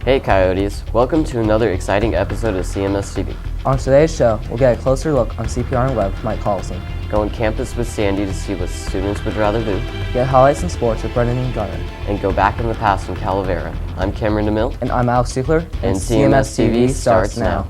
Hey Coyotes, welcome to another exciting episode of Cmstv. On today's show, we'll get a closer look on CPR and web with Mike Carlson. Go on campus with Sandy to see what students would rather do. Get highlights in sports with Brendan and Gunnar. And go back in the past in Calavera. I'm Cameron DeMille. And I'm Alex Stickler. And Cmstv starts now.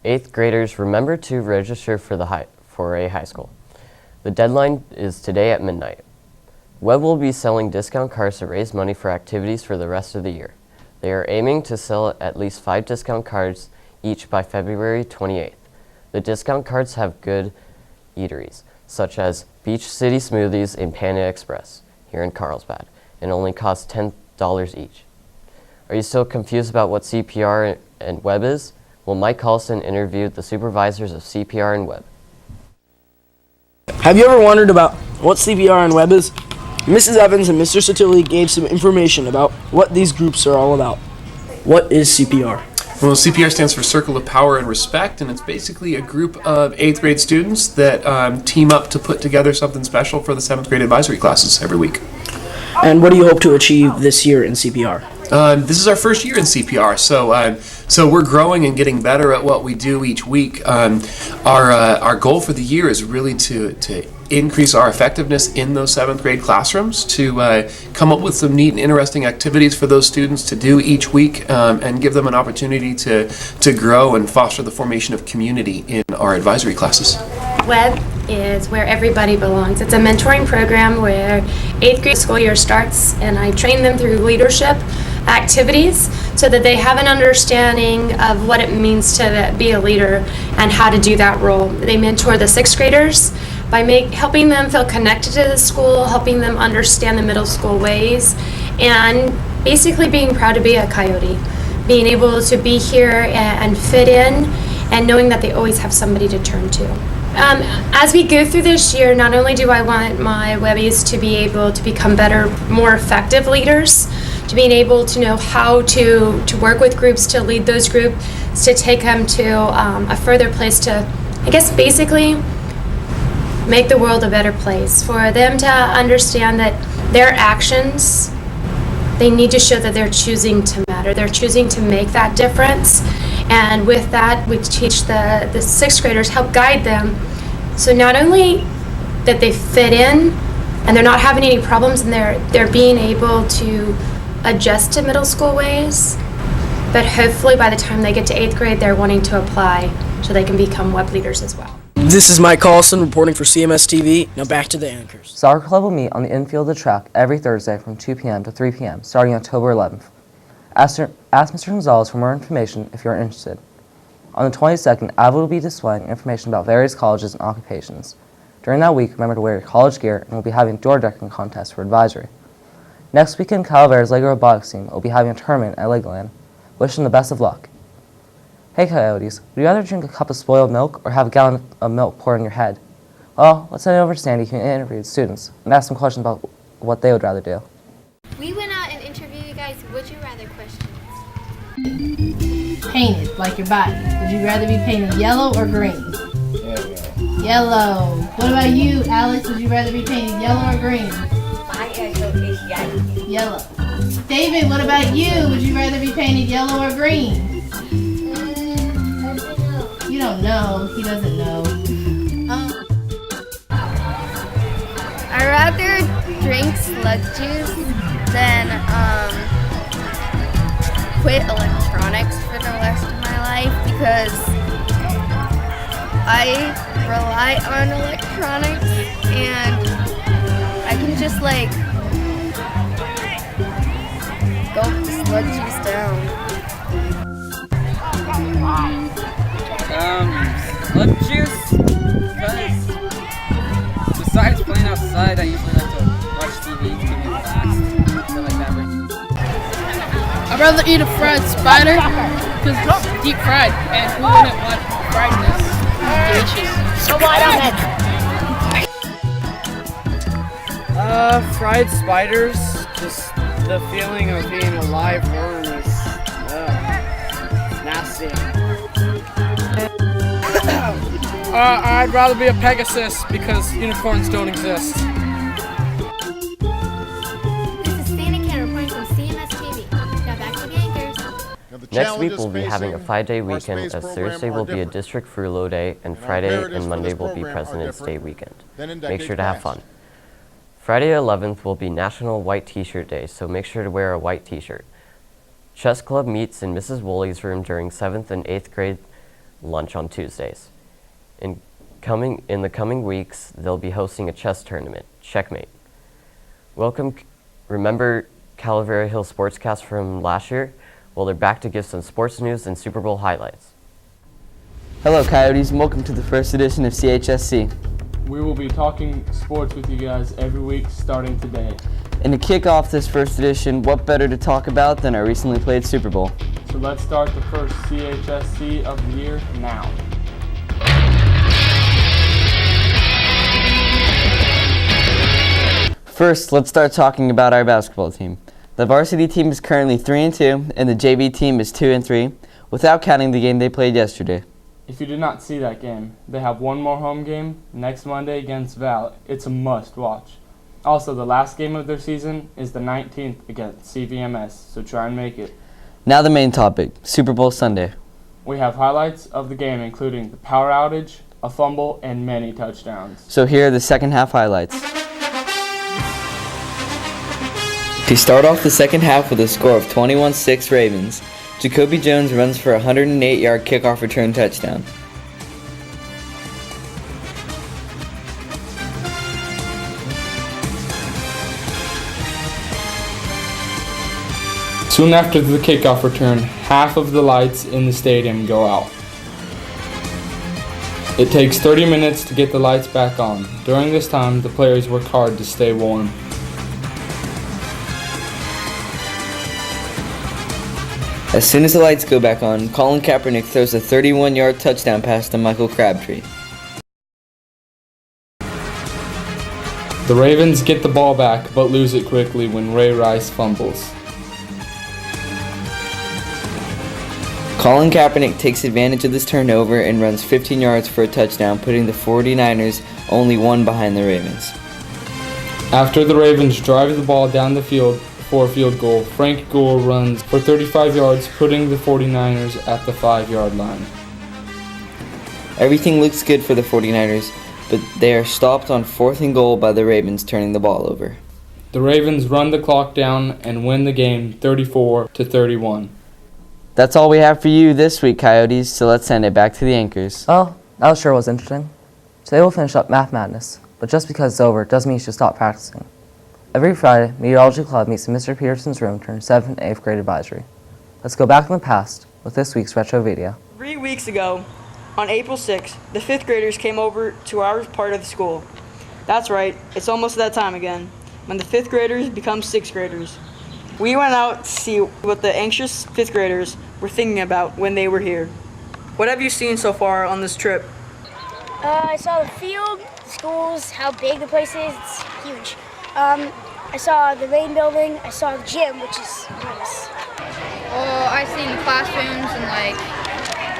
Eighth graders, remember to register for a high school. The deadline is today at midnight. Webb will be selling discount cards to raise money for activities for the rest of the year. They are aiming to sell at least 5 discount cards each by February 28th. The discount cards have good eateries, such as Beach City Smoothies and Panda Express here in Carlsbad, and only cost $10 each. Are you still confused about what CPR and Webb is? Well, Mike Carlson interviewed the supervisors of CPR and Webb. Have you ever wondered about what CPR and Webb is? Mrs. Evans and Mr. Sotilli gave some information about what these groups are all about. What is CPR? Well, CPR stands for Circle of Power and Respect, and it's basically a group of 8th grade students that team up to put together something special for the 7th grade advisory classes every week. And what do you hope to achieve this year in CPR? This is our first year in CPR, so we're growing and getting better at what we do each week. Our goal for the year is really to increase our effectiveness in those 7th grade classrooms, to come up with some neat and interesting activities for those students to do each week, and give them an opportunity to grow and foster the formation of community in our advisory classes. Webb is where everybody belongs. It's a mentoring program where 8th grade school year starts, and I train them through leadership activities so that they have an understanding of what it means to be a leader and how to do that role. They mentor the 6th graders by helping them feel connected to the school, helping them understand the middle school ways, and basically being proud to be a Coyote, being able to be here and fit in, and knowing that they always have somebody to turn to. As we go through this year, not only do I want my Webbies to be able to become better, more effective leaders, to being able to know how to work with groups, to lead those groups, to take them to a further place to, I guess, basically make the world a better place. For them to understand that their actions, they need to show that they're choosing to matter. They're choosing to make that difference. And with that, we teach the 6th graders, help guide them. So not only that they fit in and they're not having any problems and they're being able to adjust to middle school ways, but hopefully by the time they get to 8th grade, they're wanting to apply so they can become Webb leaders as well. This is Mike Carlson reporting for CMSTV. Now back to the anchors. Soccer Club will meet on the infield of the track every Thursday from 2 p.m. to 3 p.m. starting October 11th. Ask Mr. Gonzalez for more information if you are interested. On the 22nd, Ava will be displaying information about various colleges and occupations. During that week, remember to wear your college gear, and we'll be having a door decking contest for advisory. Next weekend, Calavera's Lego Robotics team will be having a tournament at Legoland. Wish them the best of luck. Hey Coyotes, would you rather drink a cup of spoiled milk or have a gallon of milk poured in your head? Well, let's head over to Sandy, who interviewed students, and ask some questions about what they would rather do. We went out and interviewed you guys would you rather questions. Painted, like your body. Would you rather be painted yellow or green? Yellow. What about you, Alex? Would you rather be painted yellow or green? My answer is Yellow. David, what about you? Would you rather be painted yellow or green? I don't know. You don't know. He doesn't know. I'd rather drink slug juice, then quit electronics for the rest of my life because I rely on electronics and I can just like gulp the slug juice down. Slug juice, because besides playing outside, I usually like to watch TV to keep me relaxed, stuff like that. I'd rather eat a fried spider because it's deep fried, and who wouldn't want friedness? Delicious. So why don't fried spiders, just the feeling of being a live worm is nasty. I'd rather be a Pegasus because unicorns don't exist. This is Santa Cat reporting from Cmstv. Now back to the anchors. Next week we'll be having a 5-day weekend, as Thursday will be a district furlough day and Friday and Monday will be President's Day weekend. Make sure to have fun. Friday 11th will be National White T-Shirt Day, so make sure to wear a white t-shirt. Chess Club meets in Mrs. Woolley's room during 7th and 8th grade lunch on Tuesdays. In the coming weeks, they'll be hosting a chess tournament, Checkmate. Remember Calavera Hill Sportscast from last year? Well, they're back to give some sports news and Super Bowl highlights. Hello, Coyotes, and welcome to the first edition of CHSC. We will be talking sports with you guys every week starting today. And to kick off this first edition, what better to talk about than our recently played Super Bowl? So let's start the first CHSC of the year now. First, let's start talking about our basketball team. The varsity team is currently 3-2, and the JV team is 2-3, without counting the game they played yesterday. If you did not see that game, they have one more home game next Monday against Val. It's a must-watch. Also, the last game of their season is the 19th against CVMS, so try and make it. Now the main topic, Super Bowl Sunday. We have highlights of the game, including the power outage, a fumble, and many touchdowns. So here are the second half highlights. To start off the second half with a score of 21-6 Ravens, Jacoby Jones runs for a 108-yard kickoff return touchdown. Soon after the kickoff return, half of the lights in the stadium go out. It takes 30 minutes to get the lights back on. During this time, the players work hard to stay warm. As soon as the lights go back on, Colin Kaepernick throws a 31-yard touchdown pass to Michael Crabtree. The Ravens get the ball back, but lose it quickly when Ray Rice fumbles. Colin Kaepernick takes advantage of this turnover and runs 15 yards for a touchdown, putting the 49ers only one behind the Ravens. After the Ravens drive the ball down the field for a field goal, Frank Gore runs for 35 yards, putting the 49ers at the 5-yard line. Everything looks good for the 49ers, but they are stopped on 4th and goal by the Ravens turning the ball over. The Ravens run the clock down and win the game 34-31. That's all we have for you this week, Coyotes, so let's send it back to the anchors. Oh, that sure was interesting. Today we'll finish up Math Madness, but just because it's over doesn't mean you should stop practicing. Every Friday, Meteorology Club meets in Mr. Peterson's room during 7th and 8th grade advisory. Let's go back in the past with this week's retro video. 3 weeks ago, on April 6th, the 5th graders came over to our part of the school. That's right, it's almost that time again, when the 5th graders become 6th graders. We went out to see what the anxious 5th graders were thinking about when they were here. What have you seen so far on this trip? I saw the field, the schools, how big the place is. It's huge. I saw the main building. I saw the gym, which is nice. Well, I've seen the classrooms and like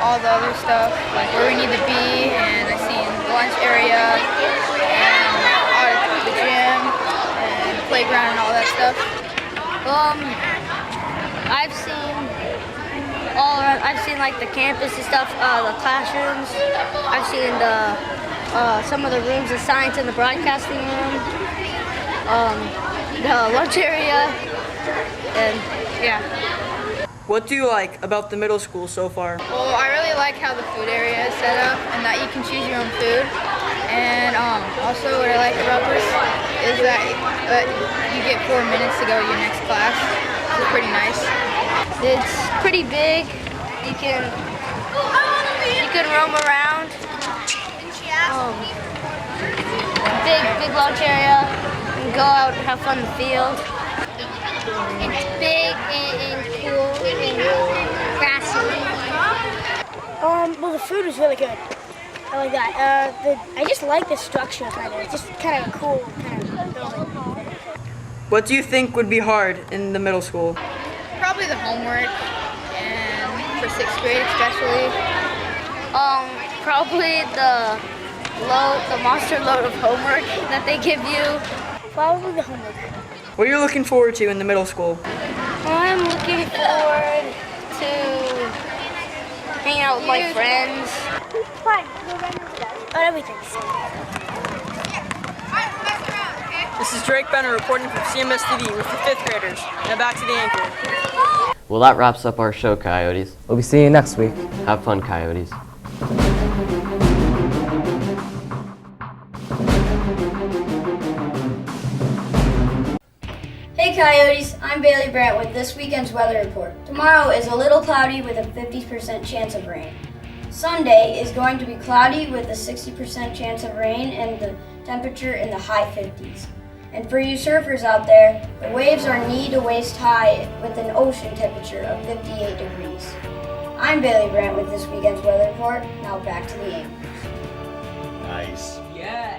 all the other stuff, like where we need to be, and I've seen the lunch area and the gym and the playground and all that stuff. I've seen like the campus and stuff, the classrooms. I've seen some of the rooms of science in the broadcasting room. the lunch area, and yeah. What do you like about the middle school so far? Well, I really like how the food area is set up and that you can choose your own food. And also what I like about this is that you get 4 minutes to go to your next class. It's pretty nice. It's pretty big. You can roam around. Big lunch area. You can go out and have fun in the field. It's big and cool and grassy. Well, the food was really good. I like that. I just like the structure kind of. It's just kind of a cool kind of building. What do you think would be hard in the middle school? Probably the homework, and for 6th grade especially. Probably the monster load of homework that they give you. Probably the homework. What are you looking forward to in the middle school? I'm looking forward to hanging out with my friends. On everything. This is Drake Benner reporting from Cmstv with the 5th graders. Now back to the anchor. Well, that wraps up our show, Coyotes. We'll be seeing you next week. Have fun, Coyotes. Hey Coyotes, I'm Bailey Brandt with this weekend's weather report. Tomorrow is a little cloudy with a 50% chance of rain. Sunday is going to be cloudy with a 60% chance of rain and the temperature in the high 50s. And for you surfers out there, the waves are knee to waist high with an ocean temperature of 58 degrees. I'm Bailey Brandt with this weekend's weather report. Now back to the Anchors. Nice. Yeah.